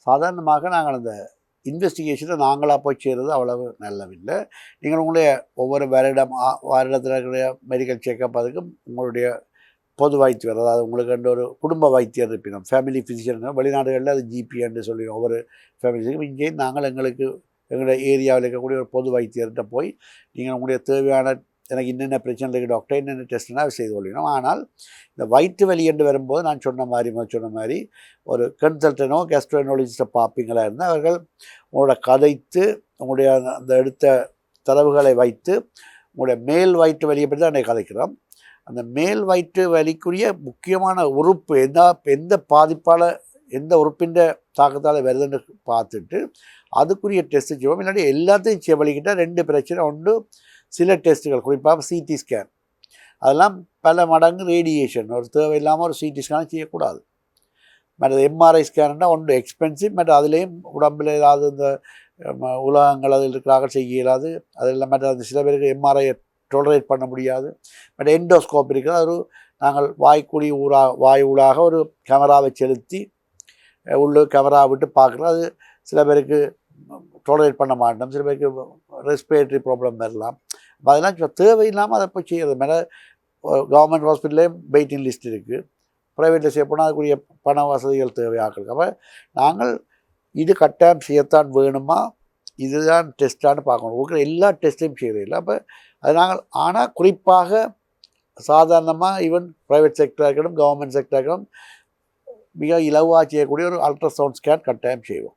சாதாரணமாக நாங்கள் அந்த இன்வெஸ்டிகேஷனை நாங்களாக போய் செய்கிறது அவ்வளவு நல்லவில்லை. நீங்கள் உங்களுடைய ஒவ்வொரு வருடத்தில் இருக்கிற மெடிக்கல் செக்கப் அதுக்கும் உங்களுடைய பொது வைத்தியர், அதாவது உங்களுக்கு ஒரு குடும்ப வைத்தியர் இருப்பினோம், ஃபேமிலி ஃபிசிஷியன். வெளிநாடுகளில் அது ஜிபி என்று சொல்லி ஒவ்வொரு ஃபேமிலிக்கும். இங்கே நாங்கள் எங்களுடைய ஏரியாவில் இருக்கக்கூடிய ஒரு பொது வைத்தியர்கிட்ட போய் நீங்கள் உங்களுடைய தேவையான எனக்கு என்னென்ன பிரச்சனை இருக்குது டாக்டர், என்னென்ன டெஸ்ட்னா செய்து கொள்ளணும். ஆனால் இந்த வயிற்று வலி என்று வரும்போது நான் சொன்ன மாதிரி ஒரு கன்சல்டனோ கேஸ்ட்ரோஎனாலஜிஸ்ட்டை பார்ப்பீங்களா இருந்தால் அவர்கள் உங்களோட கதைத்து உங்களுடைய அந்த எடுத்த தரவுகளை வைத்து உங்களுடைய மேல் வயிற்று வலியை பற்றி தான் கதைக்கிறோம். அந்த மேல் வயிற்று வலிக்குரிய முக்கியமான உறுப்பு எந்த பாதிப்பால் எந்த உறுப்பின் தாக்கத்தால் வருதுன்னு பார்த்துட்டு அதுக்குரிய டெஸ்ட்டு செய்வோம். இல்லாட்டி எல்லாத்தையும் செவலிக்கிட்டால் 2 பிரச்சனை. ஒன்று சில டெஸ்ட்டுகள், குறிப்பாக சிடி ஸ்கேன், அதெல்லாம் பல மடங்கு ரேடியேஷன். ஒரு தேவையில்லாமல் ஒரு சிடி ஸ்கேன் செய்யக்கூடாது. மற்றது எம்ஆர்ஐ ஸ்கேன்னா ஒன்று எக்ஸ்பென்சிவ், மற்ற அதுலேயும் உடம்பில் ஏதாவது இந்த உலகங்கள் அதில் இருக்கிறாங்க செய்ய இயலாது. அதில் மற்ற அந்த சில பேருக்கு எம்ஆர்ஐ டோலரேட் பண்ண முடியாது. பட் எண்டோஸ்கோப் இருக்குது. அது நாங்கள் வாய் ஊடாக ஒரு கேமராவை செலுத்தி உள்ளே கேமரா விட்டு பார்க்குறோம். அது சில பேருக்கு டோலரேட் பண்ண மாட்டோம், சில பேருக்கு ரெஸ்பிரேட்டரி ப்ராப்ளம் வரலாம். அதெல்லாம் தேவையில்லாமல் அதை போய் செய்கிறது. மேலே கவர்மெண்ட் ஹாஸ்பிட்டல்லேயும் வெயிட்டிங் லிஸ்ட் இருக்குது. ப்ரைவேட்டில் செய்ய போனால் அதுக்குரிய பண வசதிகள் தேவையாக்கள். அப்போ நாங்கள் இது கட்டாயம் செய்யத்தான் வேணுமா, இதுதான் டெஸ்ட்டானு பார்க்கணும். இருக்கிற எல்லா டெஸ்ட்டையும் செய்கிறது இல்லை. அப்போ அது நாங்கள் ஆனால் குறிப்பாக சாதாரணமாக ஈவன் ப்ரைவேட் செக்டராக இருக்கட்டும் கவர்மெண்ட் செக்டராக இருக்கட்டும் மிக இலவாக செய்யக்கூடிய ஒரு அல்ட்ராசவுண்ட் ஸ்கேன் கட்டாயம் செய்வோம்.